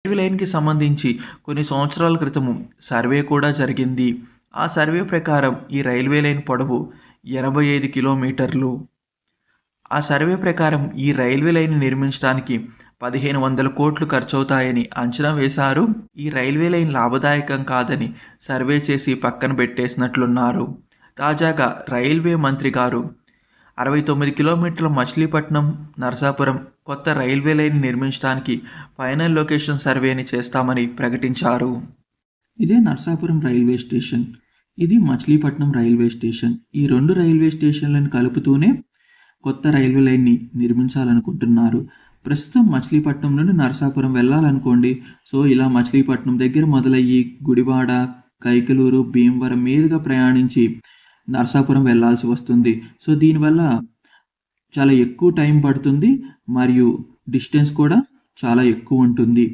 Railway లైన్‌కి సంబంధించి కొన్ని సంవత్సరాల క్రితం సర్వే కూడా జరిగింది. ఆ సర్వే ప్రకారం ఈ రైల్వే లైన్ పొడవు 85 కిలోమీటర్లు. ఆ సర్వే ప్రకారం ఈ రైల్వే లైన్ నిర్మించడానికి 1500 కోట్లు ఖర్చవుతాయని అంచనా వేశారు. ఈ రైల్వే లైన్ లాభదాయకం కాదని సర్వే చేసి పక్కన పెట్టేసినట్లున్నారు. తాజాగా రైల్వే మంత్రి గారు 69 కిలోమీటర్ల మచిలీపట్నం నరసాపురం కొత్త రైల్వే లైన్ నిర్మించడానికి ఫైనల్ లొకేషన్ సర్వేని చేస్తామని ప్రకటించారు. ఇదే నరసాపురం రైల్వే స్టేషన్. ఇది మచిలీపట్నం రైల్వే స్టేషన్. ఈ 2 రైల్వే స్టేషన్లను కలుపుతూనే కొత్త రైల్వే లైన్ని నిర్మించాలనుకుంటున్నారు. ప్రస్తుతం మచిలీపట్నం నుండి నరసాపురం వెళ్ళాలనుకోండి. సో ఇలా మచిలీపట్నం దగ్గర మొదలయ్యి గుడివాడ, కైకలూరు, భీమవరం మీదుగా ప్రయాణించి నరసాపురం వెళ్ళాల్సి వస్తుంది. సో దీనివల్ల చాలా ఎక్కువ టైం పడుతుంది మరియు డిస్టెన్స్ కూడా చాలా ఎక్కువ ఉంటుంది.